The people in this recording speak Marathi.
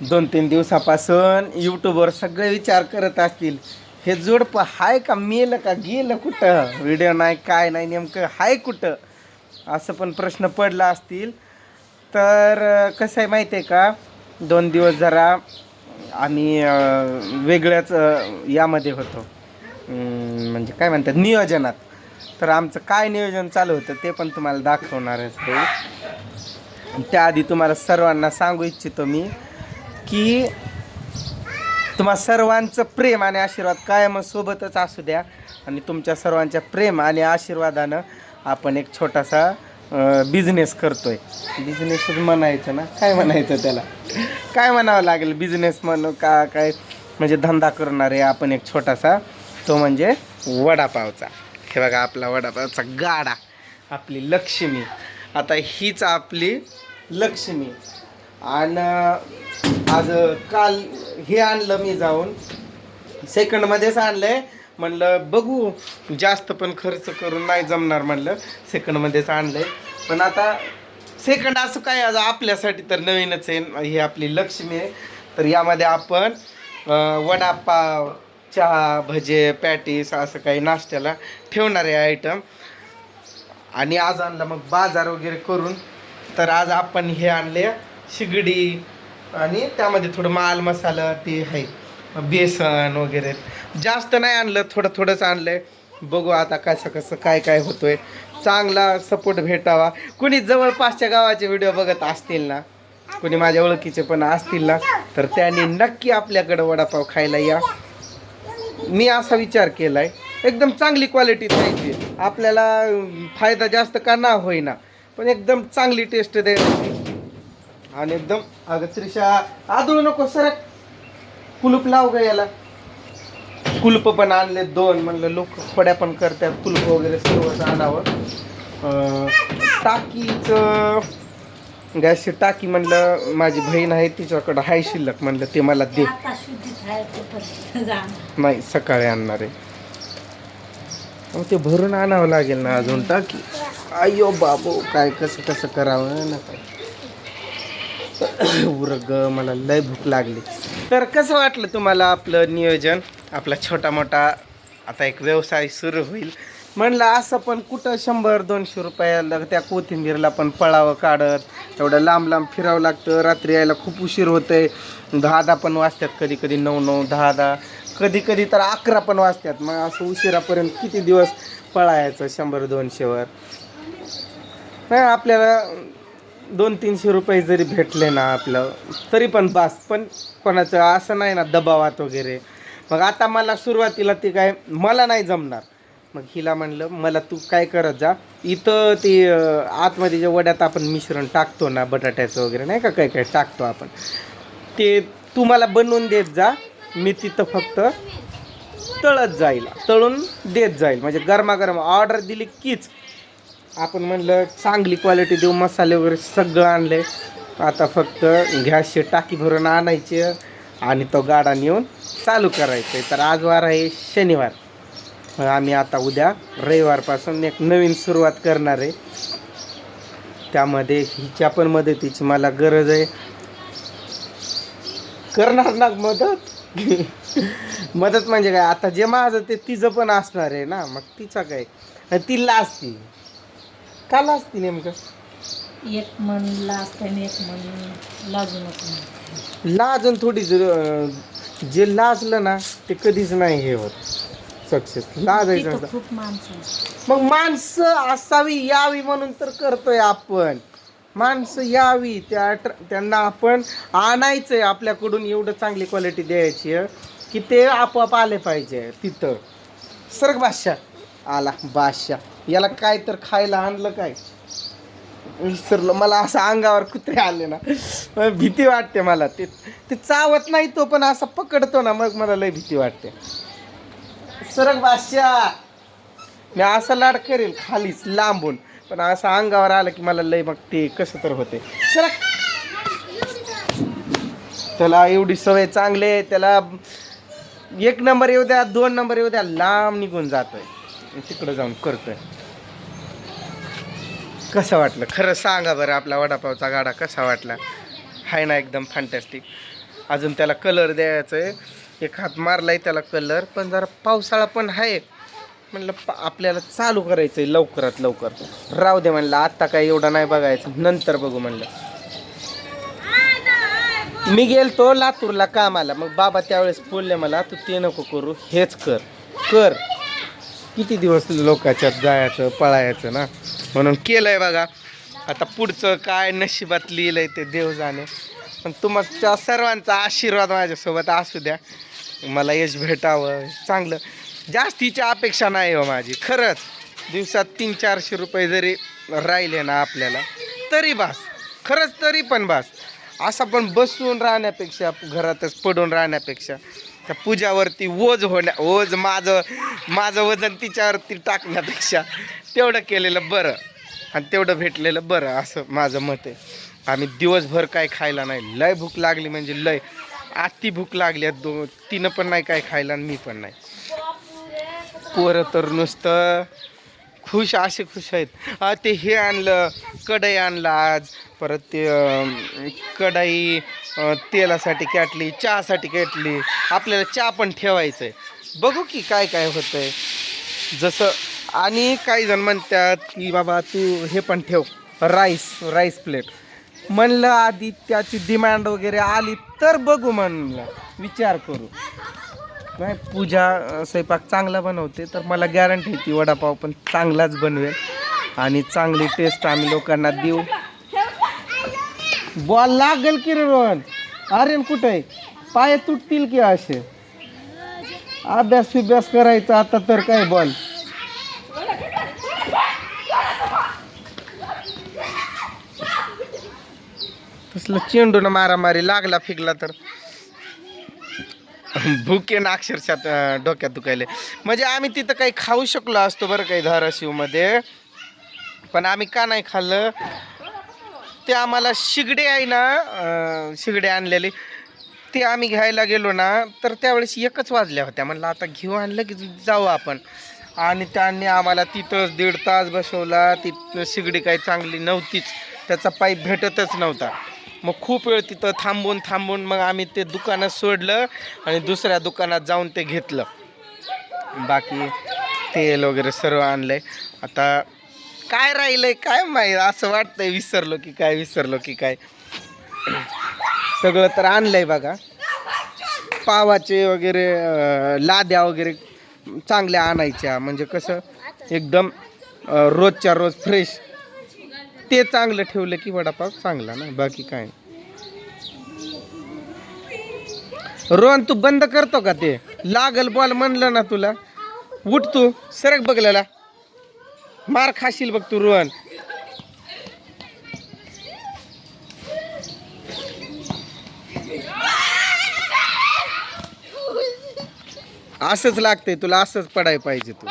2-3 दिवसापासून यूट्यूबवर सगळे विचार करत असतील, हे जोडपं हाय का, मेलं का, गेलं कुठं, व्हिडिओ नाही काय नाही, नेमकं हाय कुठं, असं पण प्रश्न पडला असतील. तर कसं आहे माहिती आहे का, 2 दिवस जरा आम्ही वेगळ्याच यामध्ये होतो, म्हणजे काय म्हणतात, नियोजनात. तर आमचं काय नियोजन चालू होतं ते पण तुम्हाला दाखवणारच आहे. त्याआधी तुम्हाला सर्वांना सांगू इच्छितो मी की तुम्हा सर्वांचं प्रेम आणि आशीर्वाद कायम सोबतच असू द्या. आणि तुमच्या सर्वांच्या प्रेम आणि आशीर्वादानं आपण एक छोटासा बिझनेस करतोय. बिझनेसच म्हणायचं ना, काय म्हणायचं त्याला, काय म्हणावं लागेल, बिझनेस म्हणू का काय, म्हणजे धंदा करणार आहे आपण एक छोटासा, तो म्हणजे वडापावचा. हे बघा आपला वडापावचा गाडा, आपली लक्ष्मी. आता हीच आपली लक्ष्मी. आणि आज काल हे आणलं मी जाऊन, सेकंडमध्येच आणलंय. म्हणलं बघू, जास्त पण खर्च करून नाही जमणार, म्हणलं सेकंडमध्येच आणलंय. पण आता सेकंड असं काय, आज आपल्यासाठी तर नवीनच आहे. ही आपली लक्ष्मी आहे. तर यामध्ये आपण वडापाव, चहा, भजे, पॅटीस असं काही नाश्त्याला ठेवणारे आयटम. आणि आज आणलं मग बाजार वगैरे करून. तर आज आपण हे आणले शिगडी, आणि त्यामध्ये थोडं माल मसाला ते आहे, बेसन वगैरे. जास्त नाही आणलं, थोडंच आणलंय. बघू आता कसं काय काय होतोय. चांगला सपोर्ट भेटावा. कुणी जवळपासच्या गावाचे व्हिडिओ बघत असतील ना, कुणी माझ्या ओळखीचे पण असतील ना, तर त्यांनी नक्की आपल्याकडं वडापाव खायला या. मी असा विचार केलाय, एकदम चांगली क्वालिटी द्यायची. आपल्याला फायदा जास्त का ना होईना, पण एकदम चांगली टेस्ट द्यायची. आणि एकदम, अगं त्रिशा आदळू नको, सरक, कुलूप लाव ग याला. कुलप पण आणले 2, म्हणलं लोक खोड्या पण करतात, कुलप वगैरे सर्वच आणावं. टाकीचं, गॅसची टाकी म्हणलं माझी बहीण आहे तिच्याकडं हाय शिल्लक, म्हणलं ते मला दे. नाही, सकाळी आणणार आहे. मग ते भरून आणावं लागेल ना अजून टाकी. अय्यो बाबू, काय कसं करावं ना काय. उरग, मला लय भूक लागली. तर कसं वाटलं तुम्हाला आपलं नियोजन, आपला छोटा मोठा आता एक व्यवसाय सुरू होईल. म्हणलं असं पण कुठं 100-200 रुपयाला त्या कोथिंबीरला पण पळावं काढत, एवढं लांब फिरावं लागतं. रात्री यायला खूप उशीर होतंय, 10 पण वाजतात, कधी 9, 10, कधी तर 11 पण वाजतात. मग असं उशिरापर्यंत किती दिवस पळायचं 100-200वर. नाही, आपल्याला 200-300 रुपये जरी भेटले ना आपलं, तरी पण बास. पण कोणाचं असं नाही ना दबावात वगैरे. मग आता मला सुरुवातीला ते काय मला नाही जमणार. मग हिला म्हणलं, मला तू काय करत जा, इथं ते आतमध्ये जे वड्यात आपण मिश्रण टाकतो ना, बटाट्याचं वगैरे नाही का, काय टाकतो आपण, ते तू मला बनवून देत जा. मी तिथं फक्त तळून देत जाईल. म्हणजे गरमागरम ऑर्डर दिली कीच. आपण म्हणलं चांगली क्वालिटी देऊ, मसाले वगैरे सगळं आणले. आता फक्त गॅसची टाकी भरून आणायची आणि तो गाडा नेऊन चालू करायचं आहे. तर आज वार आहे शनिवार. आम्ही आता उद्या रविवारपासून एक नवीन सुरुवात करणार आहे. त्यामध्ये हिच्या पण मदतीची मला गरज आहे. करणार ना मदत. मदत म्हणजे काय, आता जे माझं ते तिचं पण असणार आहे ना. मग तिचा काय, ती लाजती का, लाजती नेमकं, एक मन लाजते आणि एक मन लाजू नको. लाजून थोडी, जे लाजलं ना ते कधीच नाही हे होत सक्सेस. लाजायचं असतं. खूप माणसं, मग माणसं असावी यावी म्हणून तर करतोय आपण. माणसं यावी, त्यांना आपण आणायचंय आपल्याकडून. एवढं चांगली क्वालिटी द्यायची की ते आपोआप आले पाहिजे तिथं. सरक बादशाह आला, बादशाह. याला काय तर खायला आणलं, काय विसरलं. मला असं अंगावर कुत्रे आले ना, भीती वाटते मला. ते चावत नाही तो, पण असं पकडतो ना, मग मला लय भीती वाटते. सरक बादशाह. मी असं लाड करेल खालीच लांबून, पण असं अंगावर आलं की मला लय मग ते कसं तर होते. सरक. त्याला एवढी सवय चांगली आहे, त्याला 1 नंबर येऊ द्या, 2 नंबर येऊ द्या, लांब निघून जातोय, तिकडं जाऊन करतोय. कसं वाटलं खरं सांगा बरं, आपला वडापावचा गाडा कसा वाटला? हाय ना एकदम फॅन्टॅस्टिक. अजून त्याला कलर द्यायचा आहे. एक हात मारलाय त्याला कलर, पण जरा पावसाळा पण आहे. म्हणलं आपल्याला चालू करायचं आहे लवकरात लवकर. राहू दे म्हणलं, आत्ता काय एवढं नाही बघायचं, नंतर बघू म्हणलं. मी गेलतो लातूरला कामाला, मग बाबा त्यावेळेस बोलले मला, तू ते नको करू, हेच कर. किती दिवस लोकांच्यात जायचं पळायचं ना, म्हणून केलंय बघा. आता पुढचं काय नशिबात लिहिलंय ते देव जाणे. पण तुमच्या सर्वांचा आशीर्वाद माझ्यासोबत असू द्या, मला यश भेटावं चांगलं. जास्तीची अपेक्षा नाही हो माझी, खरंच. दिवसात 300-400 रुपये जरी राहिले ना आपल्याला तरी बास, खरंच तरी पण बास. असं पण बसून राहण्यापेक्षा, घरातच पडून राहण्यापेक्षा, त्या पूजावरती ओझ माझं वजन तिच्यावरती टाकण्यापेक्षा तेवढं केलेलं बरं आणि तेवढं भेटलेलं बरं, असं माझं मत आहे. आम्ही दिवसभर काय खायला नाही, लय भूक लागली म्हणजे लय, अति भूक लागली. तिनं पण नाही काय खायला आणि मी पण नाही. पोरं तर नुसतं खुश आहेत. ते हे आणलं, कढई आणलं आज, परत ते कढई, तेलासाठी कॅटली, चहासाठी कॅटली. आपल्याला चहा पण ठेवायचं आहे, बघू की काय काय होतं आहे जसं. आणि काही जण म्हणतात की बाबा तू हे पण ठेव, राईस प्लेट. म्हणलं आधी त्याची डिमांड वगैरे आली तर बघू, म्हणलं विचार करू. नाही, पूजा स्वयंपाक चांगला बनवते तर मला गॅरंटी ती वडापाव पण चांगलाच बनवेल आणि चांगली टेस्ट आम्ही लोकांना देऊ. बॉल लागेल की रे रोहन, आर्यन कुठे आहे? पाय तुटतील की असे. अभ्यास करायचा आता तर काय बॉल. तसलं चेंडून मारामारी लागला फिकला तर भुकेन अक्षरशः डोक्यात दुखायले. म्हणजे आम्ही तिथं काही खाऊ शकलो असतो बरं काही धाराशिवमध्ये, पण आम्ही का नाही खाल्लं, ते आम्हाला शिगडे आहे ना, शिगडे आणलेले ते आम्ही घ्यायला गेलो ना, तर त्यावेळेस 1 वाजल्या होत्या. म्हणलं आता घेऊ, आणलं की जाऊ आपण. आणि त्यांनी आम्हाला तिथंच 1.5 तास बसवला. तिथं शिगडी काही चांगली नव्हतीच, त्याचा पाईप भेटतच नव्हता. मग खूप वेळ तिथं थांबून मग आम्ही ते दुकानं सोडलं आणि दुसऱ्या दुकानात जाऊन ते घेतलं. बाकी तेल वगैरे सर्व आणलंय. आता काय राहिलंय काय माहीत, असं वाटतंय विसरलो की काय. सगळं तर आणलंय बघा. पावाचे वगैरे लाद्या वगैरे चांगल्या आणायच्या, म्हणजे कसं एकदम रोजच्या रोज फ्रेश. ते चांगलं ठेवलं की वडापाव चांगला ना, बाकी काय. रोहन तू बंद करतो का? ते लागल बॉल म्हणलं ना तुला. उठ तू, सरक बघलेला, मार खाशील बघ तू रोहन. असंच लागतंय तुला, असंच पडाय पाहिजे तू.